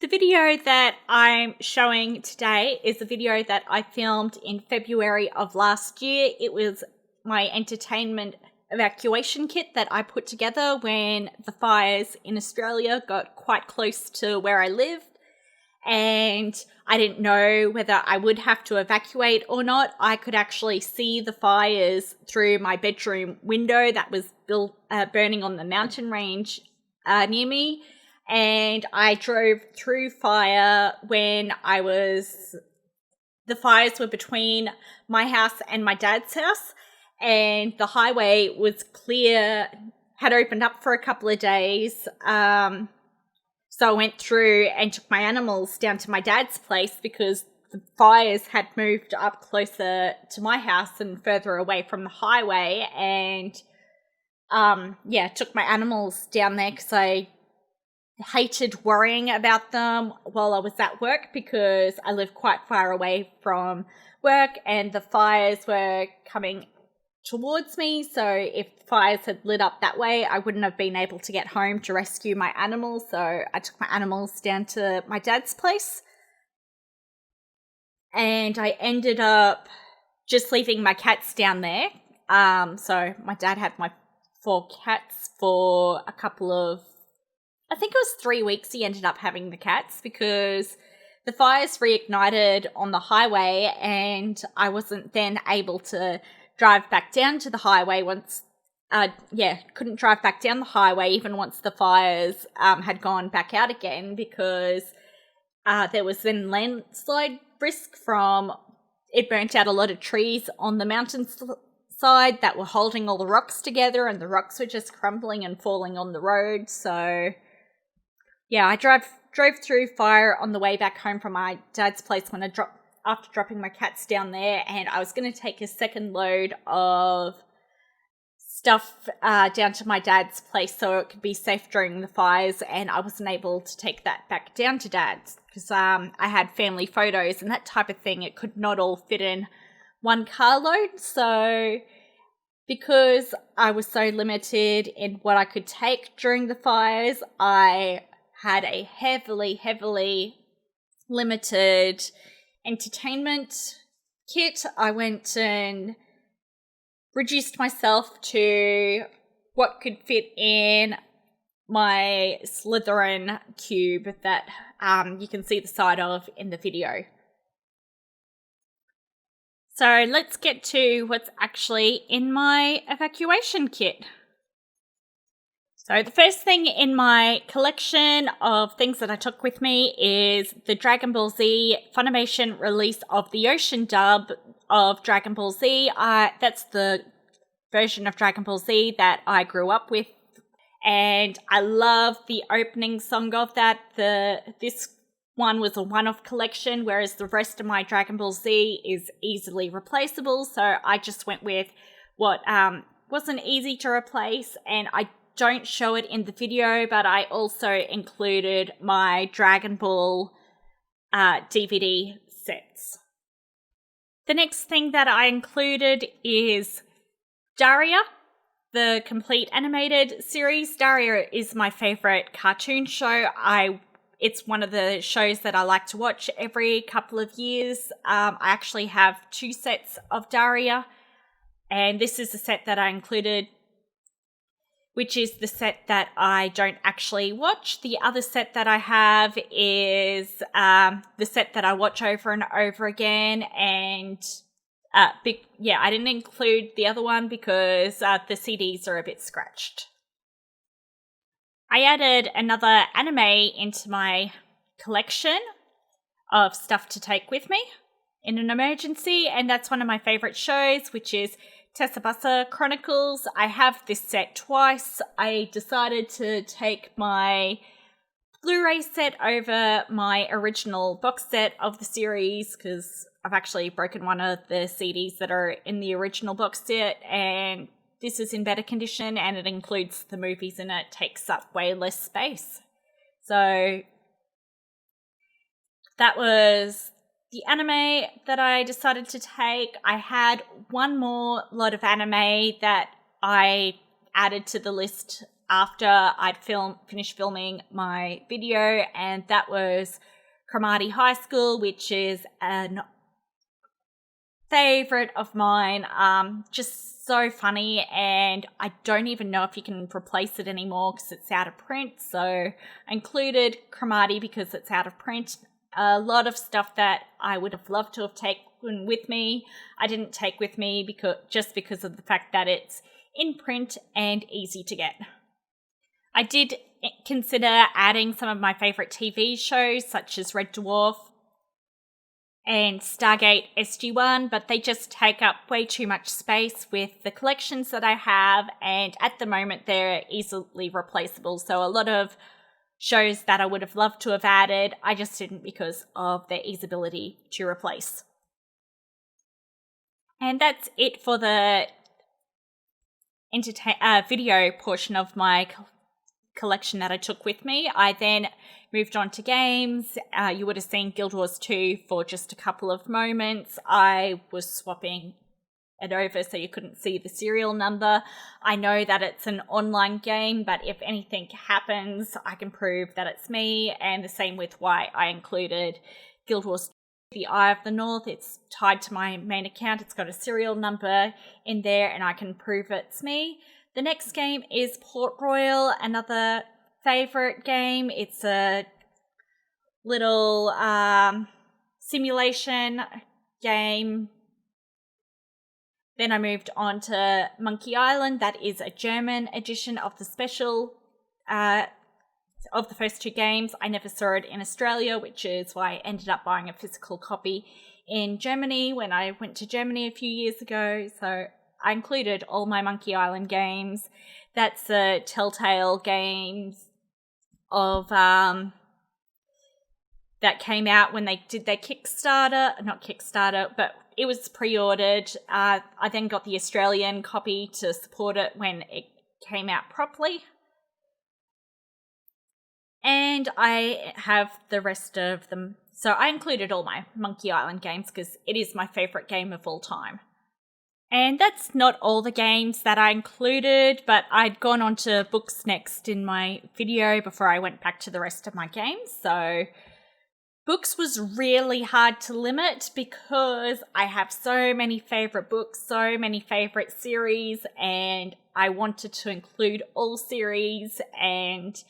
The video that I'm showing today is a video that I filmed in February of last year. It was my entertainment evacuation kit that I put together when the fires in Australia got quite close to where I lived. And I didn't know whether I would have to evacuate or not. I could actually see the fires through my bedroom window that was burning on the mountain range near me. And I drove through fire when the fires were between my house and my dad's house, and the highway was clear, had opened up for a couple of days. So I went through and took my animals down to my dad's place because the fires had moved up closer to my house and further away from the highway. And took my animals down there because I hated worrying about them while I was at work because I live quite far away from work and the fires were coming towards me. So if fires had lit up that way, I wouldn't have been able to get home to rescue my animals. So I took my animals down to my dad's place and I ended up just leaving my cats down there. So my dad had my 4 cats for I think it was 3 weeks he ended up having the cats because the fires reignited on the highway and I wasn't then able to drive back down to the highway couldn't drive back down the highway even once the fires had gone back out again because there was then landslide risk from it burnt out a lot of trees on the mountainside that were holding all the rocks together and the rocks were just crumbling and falling on the road. So yeah, I drove through fire on the way back home from my dad's place after dropping my cats down there, and I was going to take a second load of stuff down to my dad's place so it could be safe during the fires, and I wasn't able to take that back down to dad's because I had family photos and that type of thing. It could not all fit in one carload, so because I was so limited in what I could take during the fires, I had a heavily limited entertainment kit. I went and reduced myself to what could fit in my Slytherin cube that you can see the side of in the video. So let's get to what's actually in my evacuation kit. So the first thing in my collection of things that I took with me is the Dragon Ball Z Funimation release of the Ocean dub of Dragon Ball Z. That's the version of Dragon Ball Z that I grew up with, and I love the opening song of that. This one was a one-off collection, whereas the rest of my Dragon Ball Z is easily replaceable, so I just went with what wasn't easy to replace, and I don't show it in the video, but I also included my Dragon Ball DVD sets. The next thing that I included is Daria, the complete animated series. Daria is my favorite cartoon show. It's one of the shows that I like to watch every couple of years. I actually have 2 sets of Daria, and this is the set that I included, which is the set that I don't actually watch. The other set that I have is the set that I watch over and over again. And I didn't include the other one because the CDs are a bit scratched. I added another anime into my collection of stuff to take with me in an emergency, and that's one of my favorite shows, which is Tsubasa Chronicles. I have this set twice. I decided to take my Blu-ray set over my original box set of the series because I've actually broken one of the CDs that are in the original box set, and this is in better condition and it includes the movies in it. It takes up way less space. So that was the anime that I decided to take. I had one more lot of anime that I added to the list after I'd finished filming my video, and that was Cromarty High School, which is an favorite of mine. Just so funny, and I don't even know if you can replace it anymore because it's out of print. So I included Cromarty because it's out of print. A lot of stuff that I would have loved to have taken with me, I didn't take with me because of the fact that it's in print and easy to get. I did consider adding some of my favorite TV shows such as Red Dwarf and Stargate SG-1, but they just take up way too much space with the collections that I have, and at the moment they're easily replaceable. So a lot of shows that I would have loved to have added, I just didn't because of their easeability to replace. And that's it for the video portion of my collection that I took with me. I then moved on to games. You would have seen Guild Wars 2 for just a couple of moments. I was swapping it over so you couldn't see the serial number. I know that it's an online game, but if anything happens, I can prove that it's me. And the same with why I included Guild Wars 2. The Eye of the North, it's tied to my main account. It's got a serial number in there and I can prove it's me. The next game is Port Royal, another favorite game. It's a little simulation game. Then I moved on to Monkey Island. That is a German edition of the special of the first two games. I never saw it in Australia, which is why I ended up buying a physical copy in Germany when I went to Germany a few years ago. So I included all my Monkey Island games. That's the Telltale games of that came out when they did their not Kickstarter, but it was pre-ordered. I then got the Australian copy to support it when it came out properly. And I have the rest of them. So I included all my Monkey Island games because it is my favourite game of all time. And that's not all the games that I included, but I'd gone on to books next in my video before I went back to the rest of my games. So books was really hard to limit because I have so many favourite books, so many favourite series, and I wanted to include all series, and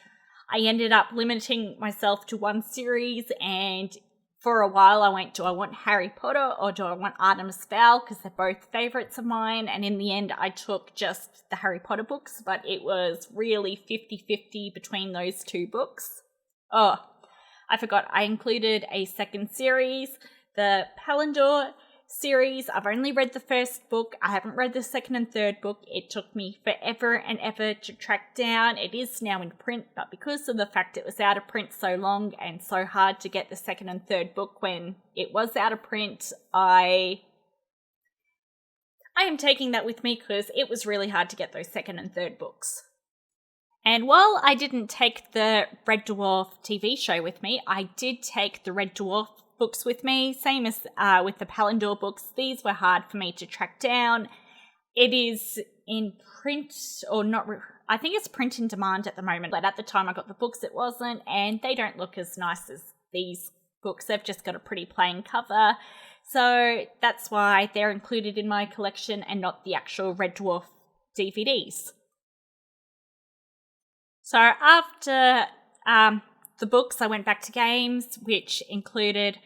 I ended up limiting myself to one series, and for a while I went, do I want Harry Potter or do I want Artemis Fowl? Because they're both favourites of mine, and in the end I took just the Harry Potter books, but it was really 50-50 between those two books. Oh, I forgot, I included a second series, the Palindor series. I've only read the first book. I haven't read the second and third book. It took me forever and ever to track down. It is now in print, but because of the fact it was out of print so long and so hard to get the second and third book when it was out of print, I am taking that with me because it was really hard to get those second and third books. And while I didn't take the Red Dwarf TV show with me, I did take the Red Dwarf books with me. Same as with the Palindor books. These were hard for me to track down. It is in print, or not, I think it's print in demand at the moment, but at the time I got the books it wasn't, and they don't look as nice as these books. They've just got a pretty plain cover. So that's why they're included in my collection and not the actual Red Dwarf DVDs. So after the books, I went back to games, which included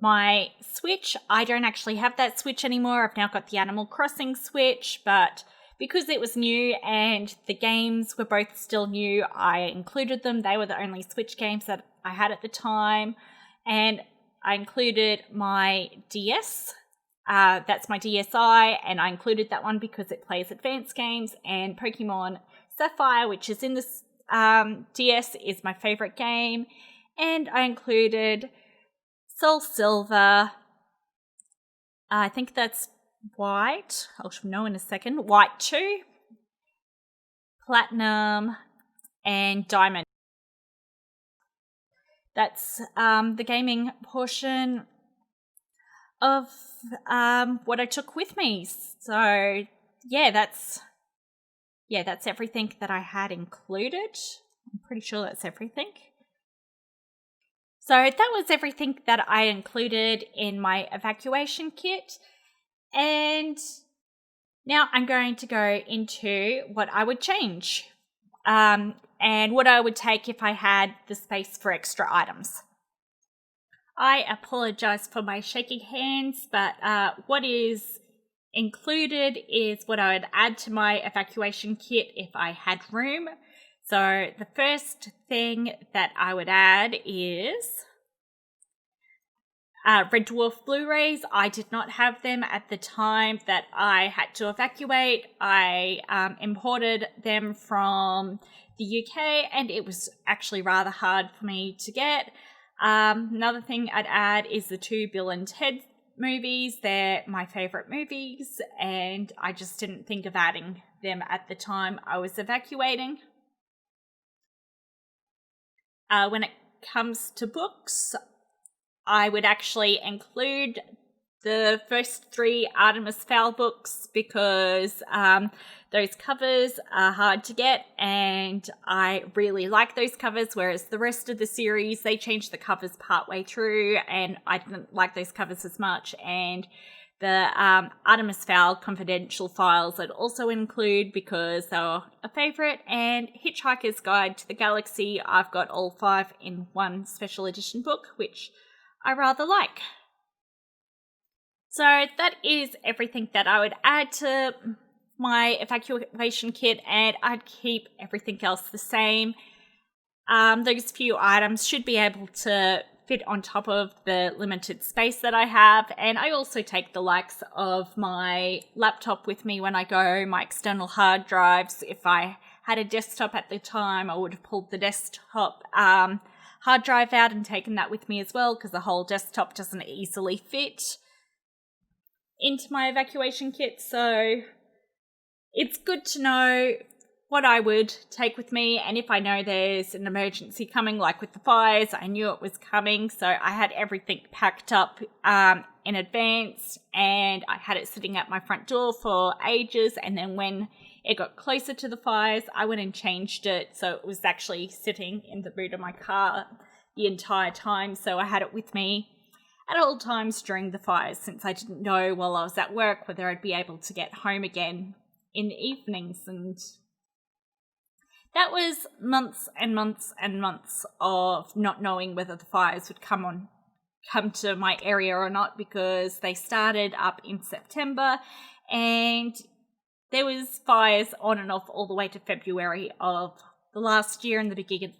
my Switch. I don't actually have that Switch anymore. I've now got the Animal Crossing Switch, but because it was new and the games were both still new, I included them. They were the only Switch games that I had at the time. And I included my DS. That's my DSi, and I included that one because it plays advanced games, and Pokemon Sapphire, which is in this DS, is my favourite game. And I included Soul Silver, I think that's White, I'll know in a second, White 2, Platinum, and Diamond. That's the gaming portion of what I took with me. So yeah, that's Yeah, that's everything that I had included. I'm pretty sure that's everything. So that was everything that I included in my evacuation kit. And now I'm going to go into what I would change and what I would take if I had the space for extra items. I apologize for my shaking hands, but what is included is what I would add to my evacuation kit if I had room. So the first thing that I would add is Red Dwarf Blu-rays. I did not have them at the time that I had to evacuate. I imported them from the UK, and it was actually rather hard for me to get. Another thing I'd add is the 2 Bill and Ted movies. They're my favourite movies, and I just didn't think of adding them at the time I was evacuating. When it comes to books, I would actually include the first 3 Artemis Fowl books because those covers are hard to get and I really like those covers, whereas the rest of the series, they changed the covers partway through and I didn't like those covers as much. And the Artemis Fowl Confidential Files I'd also include because they were a favourite, and Hitchhiker's Guide to the Galaxy, I've got all 5 in one special edition book, which I rather like. So that is everything that I would add to my evacuation kit, and I'd keep everything else the same. Those few items should be able to fit on top of the limited space that I have, and I also take the likes of my laptop with me when I go, my external hard drives. If I had a desktop at the time, I would have pulled the desktop hard drive out and taken that with me as well, because the whole desktop doesn't easily fit into my evacuation kit. So it's good to know what I would take with me, and if I know there's an emergency coming, like with the fires, I knew it was coming, so I had everything packed up in advance, and I had it sitting at my front door for ages, and then when it got closer to the fires, I went and changed it, so it was actually sitting in the boot of my car the entire time, so I had it with me at all times during the fires, since I didn't know while I was at work whether I'd be able to get home again in the evenings. And that was months and months and months of not knowing whether the fires would come to my area or not, because they started up in September and there was fires on and off all the way to February of the last year and the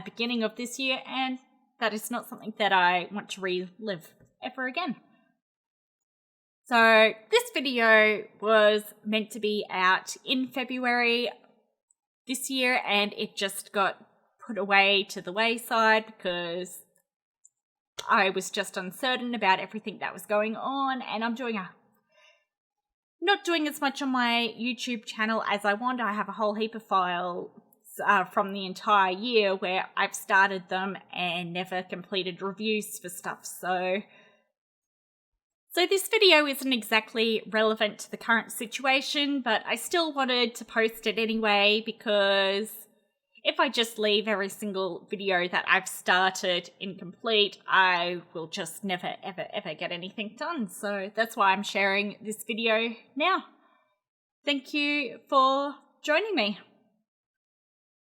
beginning of this year, and that is not something that I want to relive ever again. So this video was meant to be out in February this year, and it just got put away to the wayside because I was just uncertain about everything that was going on, and I'm not doing as much on my YouTube channel as I want. I have a whole heap of files from the entire year where I've started them and never completed reviews for stuff. So this video isn't exactly relevant to the current situation, but I still wanted to post it anyway, because if I just leave every single video that I've started incomplete, I will just never, ever, ever get anything done. So that's why I'm sharing this video now. Thank you for joining me.